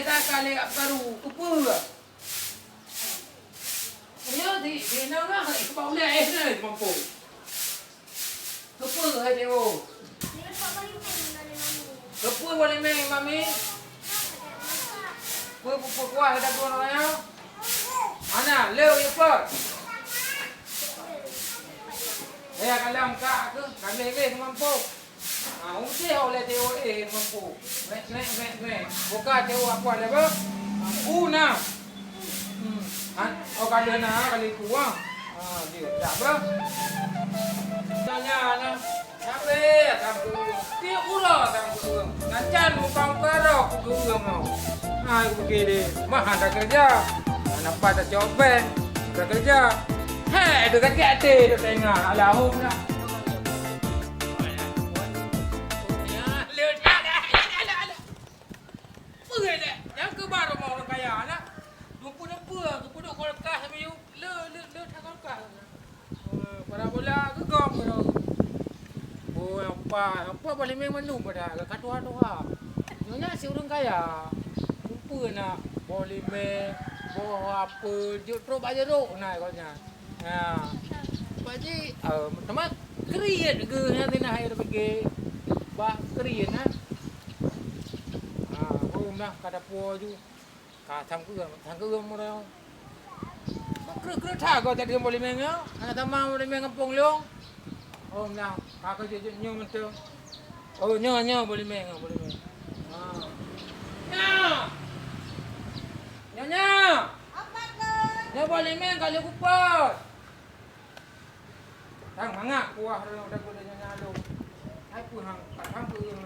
tak kali baru kupu. Dia di nang lah ke bau le ni mampu. Kupu hai dia. Kupu boleh main mami. Kupu kuah ada tuan orang. Ana, leu ye pot. Kalau kak ke, kali ke mampu. Mesti oleh teo mampu. Nek. Buka teo apa ada apa? Una. Kali na, kali kuah. Dia tak apa. Tanya na. Sampai tampu. Dia ulah tampu. Nancan bukan kerok ku mau. Begini. Mah ada kerja. Nampak tak coba. Ada kerja. Hei, tu sakit hati tu tengok. Alahum dah. Yang ke baru mau orang kaya nak. Lupa ke puduk kolkas sampai you le tak kolkas. Pada bola ke gom ke. Apa boleh main menu pada katuan-katuan. Nyonya si orang kaya. Lupa nak boleh main bawa apa dia terus baca rok nak katanya. Pakcik, teman krian ke nanti nak air pergi. Bak krian ah. Hôm nay cả đập bùa chứ cả thằng cứ mua đâu cứ thả coi tại đường bồi mình nhá anh ta mang bồi mình ngập luôn hôm nào cả cái chuyện nhiều mình tiêu nhớ bồi mình nhớ bồi mình kali kupot thằng mangak kuah udah boleh nyanyi lu hai puhang thằng cứ yang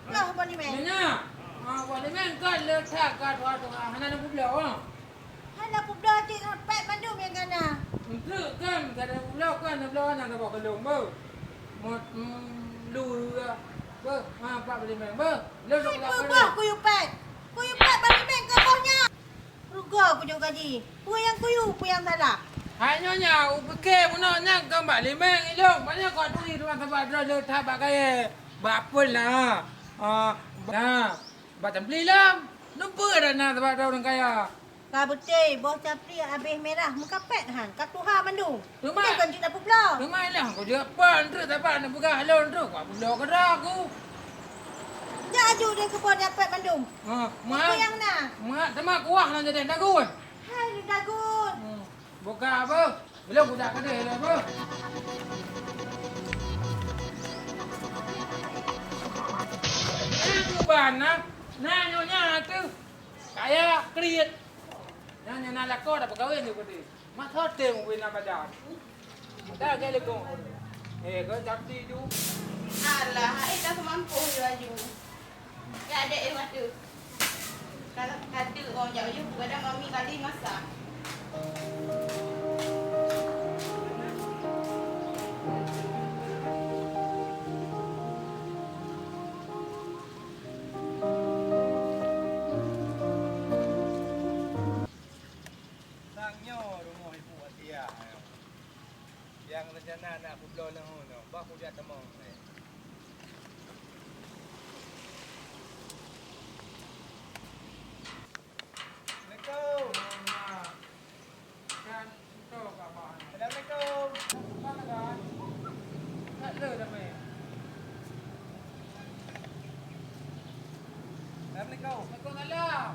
Lah boleh main. Nyonya. Boleh main kan le thak kat tu hana nak pulau ah. Hana pulau cik pet Bandung yang kana. Untuk kan kada pulau kan pulau nak bawa kelong ber. Mot lu ber. Pak boleh main ber. Le dok lah. Ber kuyu pet. Kuyu pet boleh main ke bawahnya. Ruga punya gaji. Yang kuyu yang salah. Hai nyonya, upeke punanya kan bak limeng ilong. Banyak kau tu di rumah tempat le thak bak kaya. Bapun lah. Baca beli lah. Lupa dah nak sebab orang kaya. Kau betul, bos capri habis merah muka pet han. Kat Tuha Bandung. Rumah kan cik nak pulau. Rumah lah kau dia apa tu tak nak buka halon tu. Kau pulau kera aku. Jaju dia ke bos pet Bandung. Mak yang nak. Mak sama kuah nak jadi dagun. Hai dagun. Buka apa? Belum budak kedai lah apa? Nah, nyonya tu kaya kriat. Nyonya nak lakor dah berkahwin juga tu. Mak hotel mungkin nak baca. Dah ke lekong. Kau jadi tu. Alah, dah mampu baju. Tak ada waktu. Kalau kata orang jauh pada mami kali masak. Yang rencana nak pulau lang ho no. Ba ko dia tamong. Assalamualaikum. Kan tu apa? Assalamualaikum. Mana kan? Tak le dah mai. Assalamualaikum. Waalaikumsalam.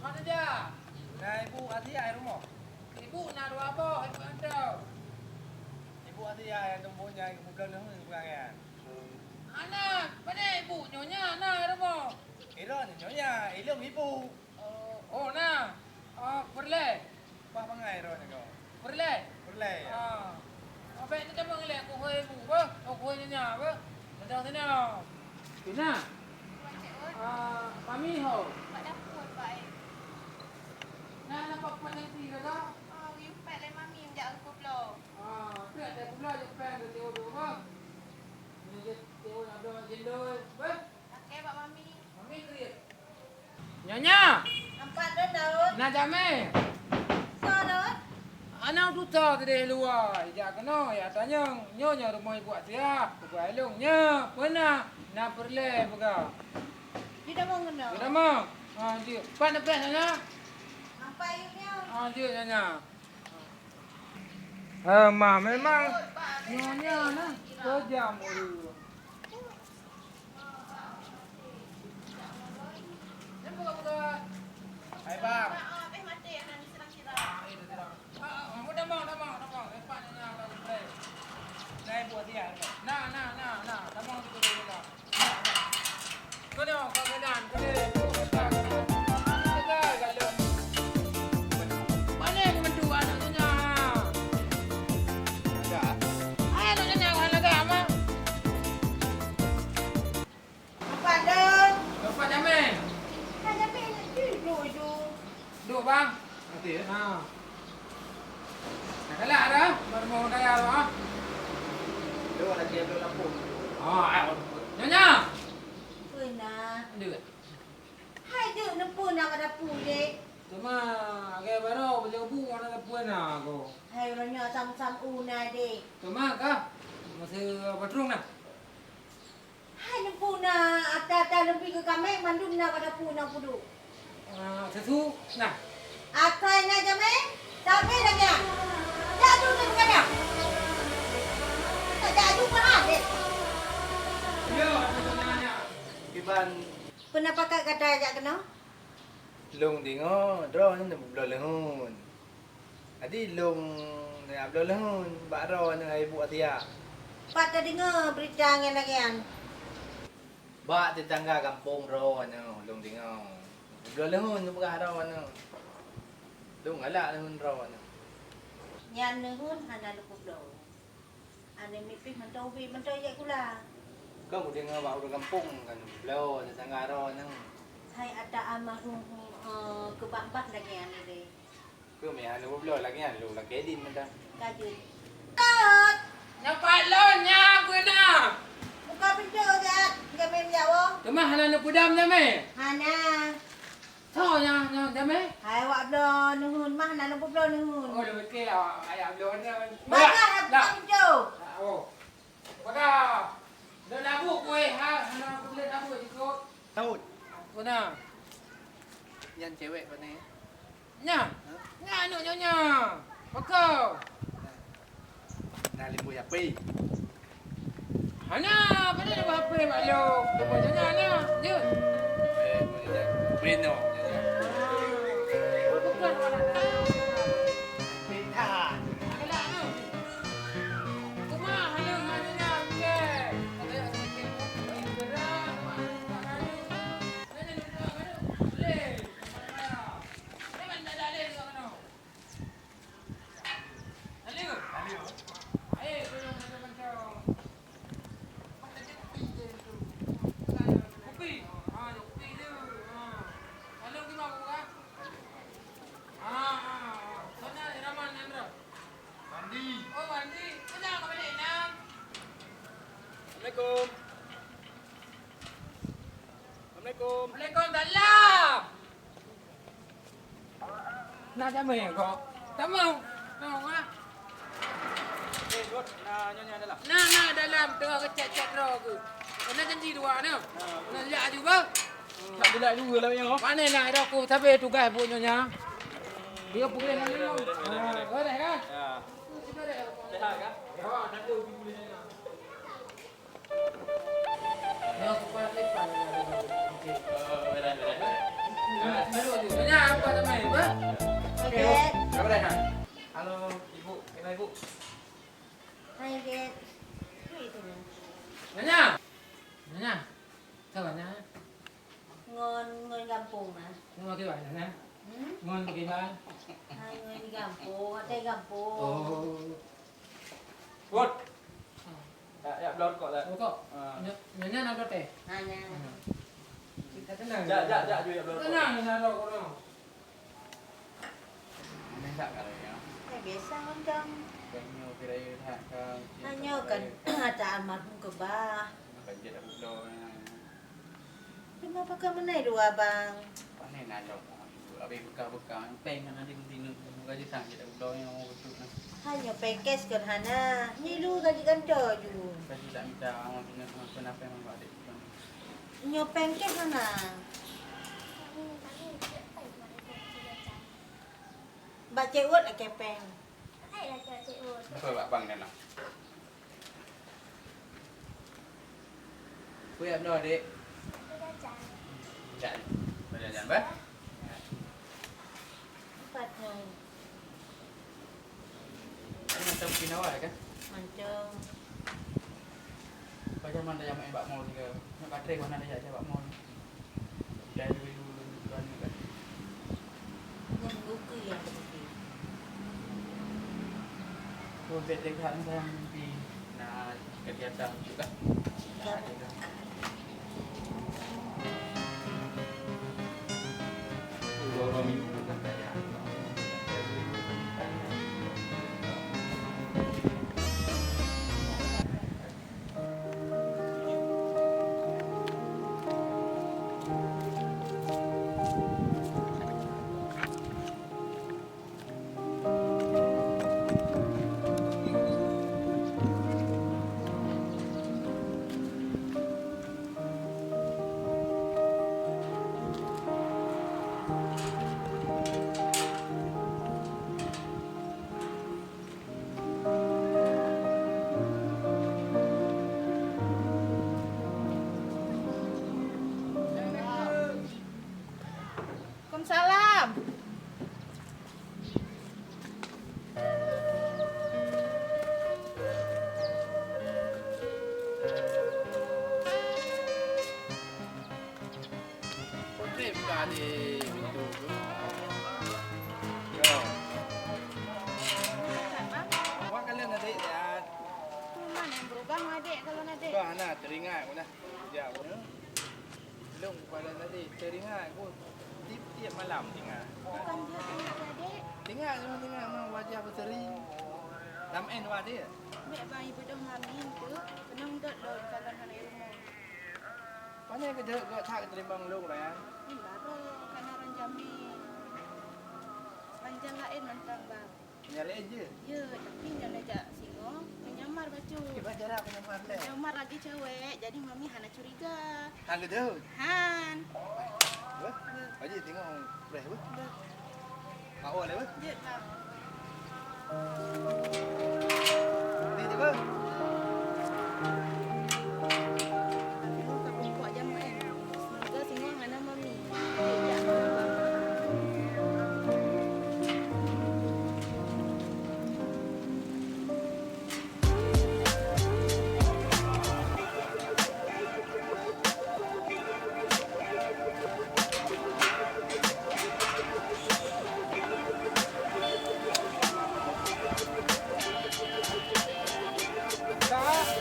Mana dia? Nah, Ibu Atia di rumah. Ibu nak dua apa? Ibu ada. Ibu Atia yang tumbuhnya bukan lang bukan ya. Anak, mana ibu nyonya nak apa? Iron nyonya, ilong ibu. Oh nah. Perle. Apa pangai Iron kau? Perle. Perle. Apa ni kamu ngelak aku hoi ibu apa? Aku hoi nyonya apa? Datang sini. Sini. Kami ho. Pak dapur baik. Nah, nampak pandai tiga dah. You pet le mami yang jak aku pulau. Tu ada pula je pen ke teo tu apa? Ni je teo nak ada jendol. Apa? Okey pak mami. Mami kriat. Nyonya. Nampak dah daun. Nak jame. Sorot. Anak tu tahu tadi luar. Ya kena, ya tanya. Nyonya rumah ibu dia. Bukan elongnya. Pernah. Nak perle bukan. Tidak mau kena. Kita mau. Dia. Pan apa nyonya? Apa ayunya? Dia nyonya. Ma memang nyonya nah. Kejam dulu. Buka. Hai bang. Mati anak diserang kita. Itu tidak. Udah mau. Pan nyonya kalau perle. Nah ibu Atia. Nah. Dah mau kita dulu lah. Kena, kau kedan. Mana yang mentua anaknya? Enggak. Anaknya yang halaga ama. Apa dong? Dapat jamin. Hanya pilih dulu. Duk bang. Nanti ya. Nah. Nak kalah dah. Baru mau kaya apa? Lu ada dia belum lampung. Nyonya. Pernah. Duk. Hai duk nempu nak ada pulih. Cuma agak baru beli bu mana tak puan aku. Hai orangnya sam-sam una dek. Cuma kah? Masih patrung nak. Hai nempu na ata lebih ke kami mandum nak ada puna pudu. Sesu nah. Akai na jame? Tapi lagi. Jatuh tu bukan. Tak jatuh pun dek. Yo, nyonya. Kiban Pernah pakai kata ajak kena? lung dingo, draw ni belum lehun. Adi lung ni belum lehun. Baro ni ibu Atia. Pak tadi dengar berita yang lagian. Ba tetangga kampung ro ano, lung dingo. Belum lehun ni bukan ro ano. Lung ala lehun ro ano. Yang nehun hana lupuk do. Ane mipih mentau ya kula. Kau mesti ngawak orang kampung kan. Belum tetangga ro ano. Hai ada almarhum kebak-bak lagian ni. Kau meh anu belum lagi anu lagi din mana. Kajut. Kat. Nampak lonya aku nak. Buka pintu jat. Jamin jawo. Cuma hana nak pudam jame. Hana. Tahu nya jame. Hai wak blo nehun mah hana lupuk blo nehun. Oh, lebih ke ayam blon ni. Baga buka pintu. Oh. Baga. Dah labu kue ha, hana aku boleh labu ikut. Tahu. Kuna. Yang cewek mana? Nya. Nya anu nyonya. Pakau. Nak limbu yapi. Hana, pada dah apa malu. Lepas nyonya nya. Jut. Mana Brino. Bukan mana. Pita. Kelak anu. Kuma halang halunya ke. Ada sedikit berat. Assalamualaikum. Assalamualaikum. Waalaikumsalam. Nak jamin kau? Tak mau. Mau ah. Rod, nyonya adalah. Nah dalam tengah kecek-cek roh ke. Kena janji dua ni. Nak lihat juga. Tak bila juga lah yang oh. Mana nak ada aku tapi tugas bu nyonya. Dia boleh nak ni. Boleh kan? Ya. Sehat kan? Ya, nak tu boleh nyonya. Ya, kupat lipat. Okey. Nyonya apa namanya? Apa? Dek. Apa dah? Halo ibu, kenal ibu? Hai dek. Itu. Nyonya. Nyonya. Sao nyonya? Ngon kampung nah. Ngon cái bài này nè. Ngon cái bài. Hai người đi kampung, ở đây kampung. Oh. Rod. Ya, blon kok lah. Oh kok. Nyonya nak teh. Hanya. Kita tenang. Ja juga blon. Tenang nyonya lo kono. Ini tak kalau ya. Biasa macam. Kanyo kira tak kan. Hanya kan ada almarhum kebah. Banjir aku blon. Kenapa kamu naik dua bang? Panen nak lo. Habis bekah-bekah. Peng kan ada dina. Gaji sangat dah udah yang betul nak. Hanya pekes kan Hana. Ni lu gaji ganda ju. Gaji tak minta orang punya kenapa memang tak ada. Nyo pengkes Hana. Ba cewek lah kepeng. Apa buat bang dan nak? Kuih apa adik? Jalan. Jalan ber? Patnya Macam pinawai kan? macam Macam mana yang main bak mall juga. Nak baterai mana dia cakap bak mall. Dari dulu kan. yang buku yang seperti. Oh, baterai kan dalam mimpi. Nah, kegiatan juga. Dua minggu bukan saya. Waalaikumsalam. Trip buka di pintu tu. Yo. Awak kalian adik lihat. Tu mana yang berubah adik kalau adik? Bah nak teringat aku dah. Sekejap aku. Belum pada tadi teringat aku. Tiap malam tengah. Bukan dia tengok adik. Tengah cuma tengah mau wajah berseri. Ramen awak dia. Mek bang ibu dah mamin tu. Senang dot dot kalau nak rumah. Mana kerja kau tak terima lu lah ya. Ni baru karena orang Jambi. Panjang lain mantang bang. Nyalain je. Ya, tapi jangan ajak singo. Menyamar baju. Kita jarak punya marle. Menyamar lagi cewek. Jadi mami hana curiga. Han kerja. Han. Apa? Haji tengok fresh apa? Awak le apa? Dia tak. Ni je apa? Aku tak kumpul jam main. Semoga singo hana mami. Ya.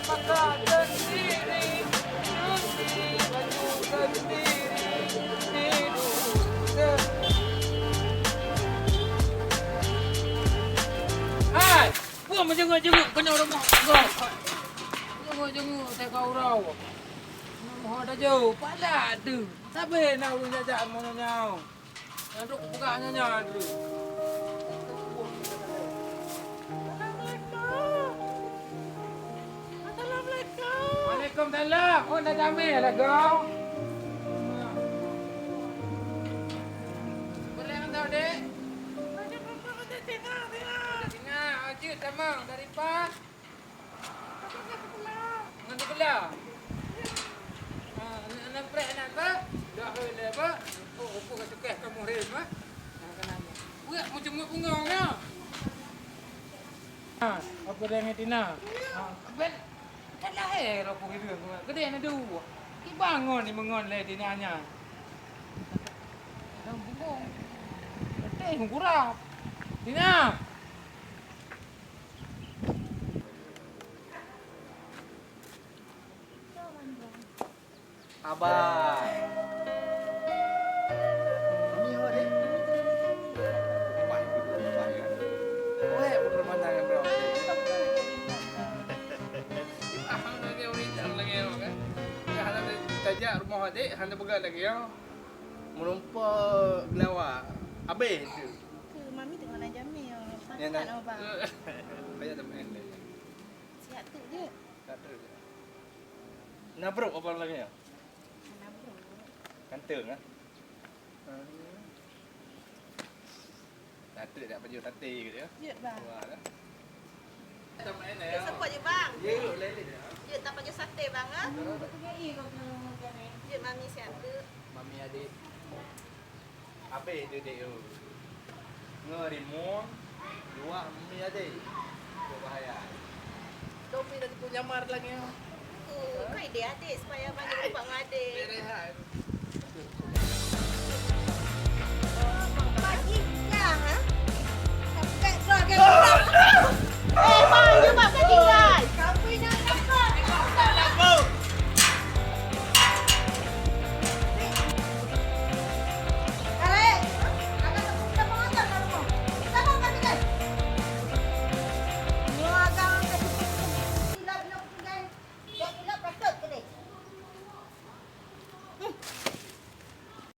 Pakai sendiri, cuci baju sendiri, tidur Hai, buat menjenguk-jenguk kena rumah kau. Jenguk-jenguk saya kau rau. Mau dah jauh, pada tu. Sabar nak urus jajak mana nyau. Duduk bukanya nyadu. Waalaikumsalam. Oh, dah jamil lah kau. Boleh hantar dek? Tengah, Ajit tamang dari pas. Ngan belah. Anak prek nak ke? Dah hele apa? Oh, apa kata keh kamu rem ah? Kenapa? Buat macam bunga-bunga. Apa dah ngetina? Ben kan lahir apa gitu. Gede nak dua. Ki bangun ni mengon le di nanya. Dah bunga. Teh kurap. Tina. Abang. Ini awak dek? Baik, baik kan? Weh, bukan pemandangan bro. Ahang lagi original lagi kan? Ya, hanya tajak rumah adik, hanya pegang lagi ya. Menumpah gelawak. Habis tu. Ke mami tengok nak jamil. Yang Makan nak. abang. Banyak teman dia. Siap tu je. Tak ada. Nabruk apa lagi ya? Mana bro? Kanteng ah. Tak tak baju tati ke dia. Je bang. Wah dah. Teman Dia dia. support je bang. Ya, lele dia. Je tak pakai sate bang ah. Je mami siap tu. Mami adik. Apa dia tu? Ngerimun. Dua mami adik. Itu bahaya. Topi dah punya mar lagi. Kau ide adik supaya bang jumpa dengan adik. Berehat.